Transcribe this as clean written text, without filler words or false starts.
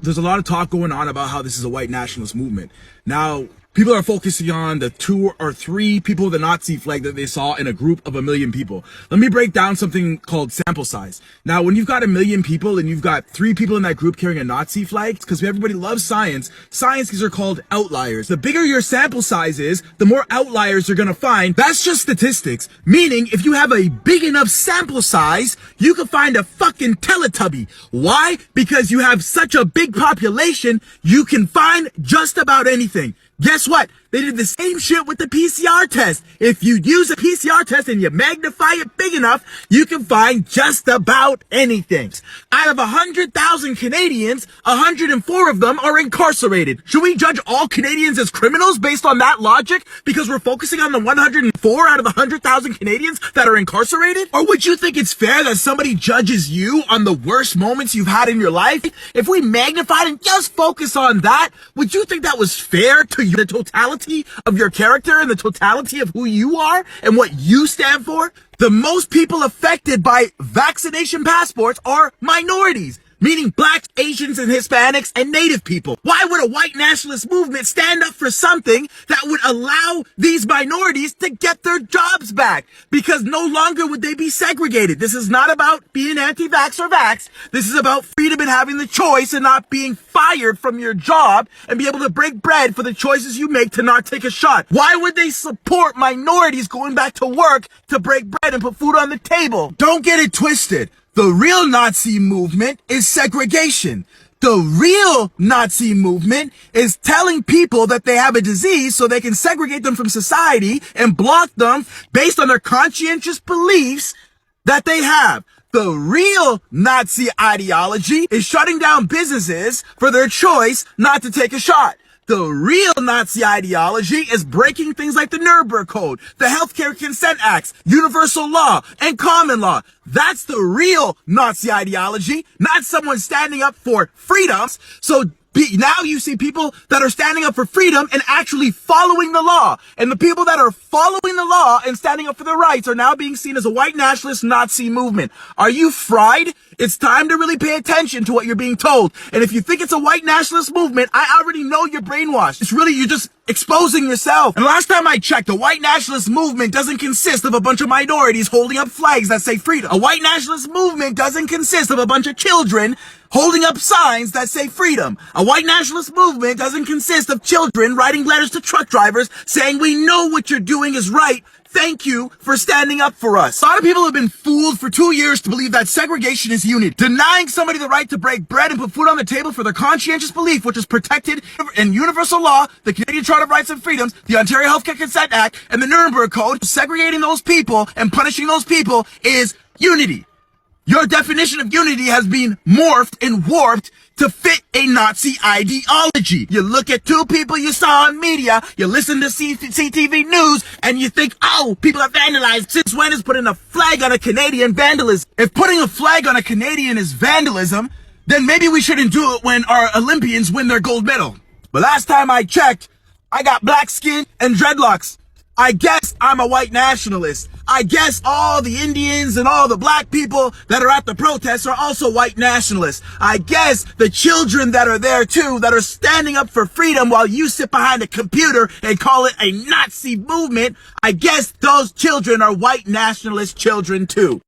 there's a lot of talk going on about how this is a white nationalist movement. Now, people are focusing on the 2 or 3 people with the Nazi flag that they saw in a group of 1 million people. Let me break down something called sample size. Now, when you've got 1 million people and you've got 3 people in that group carrying a Nazi flag, because everybody loves science, sciences are called outliers. The bigger your sample size is, the more outliers you're gonna find. That's just statistics. Meaning, if you have a big enough sample size, you can find a fucking Teletubby. Why? Because you have such a big population, you can find just about anything. Guess what? They did the same shit with the PCR test. If you use a PCR test and you magnify it big enough, you can find just about anything. Out of 100,000 Canadians, 104 of them are incarcerated. Should we judge all Canadians as criminals based on that logic? Because we're focusing on the 104 out of the 100,000 Canadians that are incarcerated? Or would you think it's fair that somebody judges you on the worst moments you've had in your life? If we magnified and just focus on that, would you think that was fair to the totality of your character and the totality of who you are and what you stand for? The most people affected by vaccination passports are minorities, meaning blacks, Asians, and Hispanics, and Native people. Why would a white nationalist movement stand up for something that would allow these minorities to get their jobs back? Because no longer would they be segregated. This is not about being anti-vax or vax. This is about freedom and having the choice and not being fired from your job and be able to break bread for the choices you make to not take a shot. Why would they support minorities going back to work to break bread and put food on the table? Don't get it twisted. The real Nazi movement is segregation. The real Nazi movement is telling people that they have a disease so they can segregate them from society and block them based on their conscientious beliefs that they have. The real Nazi ideology is shutting down businesses for their choice not to take a shot. The real Nazi ideology is breaking things like the Nuremberg Code, the Healthcare Consent Acts, universal law, and common law. That's the real Nazi ideology, not someone standing up for freedoms. So now you see people that are standing up for freedom and actually following the law. And the people that are following the law and standing up for their rights are now being seen as a white nationalist Nazi movement. Are you fried? It's time to really pay attention to what you're being told. And if you think it's a white nationalist movement, I already know you're brainwashed. It's really, you're just exposing yourself. And last time I checked, a white nationalist movement doesn't consist of a bunch of minorities holding up flags that say freedom. A white nationalist movement doesn't consist of a bunch of children holding up signs that say freedom. A white nationalist movement doesn't consist of children writing letters to truck drivers saying, "We know what you're doing is right. Thank you for standing up for us." A lot of people have been fooled for 2 years to believe that segregation is unity. Denying somebody the right to break bread and put food on the table for their conscientious belief, which is protected in universal law, the Canadian Charter of Rights and Freedoms, the Ontario Healthcare Consent Act, and the Nuremberg Code, segregating those people and punishing those people is unity. Your definition of unity has been morphed and warped to fit a Nazi ideology. You look at 2 people you saw on media, you listen to CTV news, and you think, oh, people are vandalized. Since when is putting a flag on a Canadian vandalism? If putting a flag on a Canadian is vandalism, then maybe we shouldn't do it when our Olympians win their gold medal. But last time I checked, I got black skin and dreadlocks. I guess I'm a white nationalist. I guess all the Indians and all the black people that are at the protests are also white nationalists. I guess the children that are there too, that are standing up for freedom while you sit behind a computer and call it a Nazi movement, I guess those children are white nationalist children too.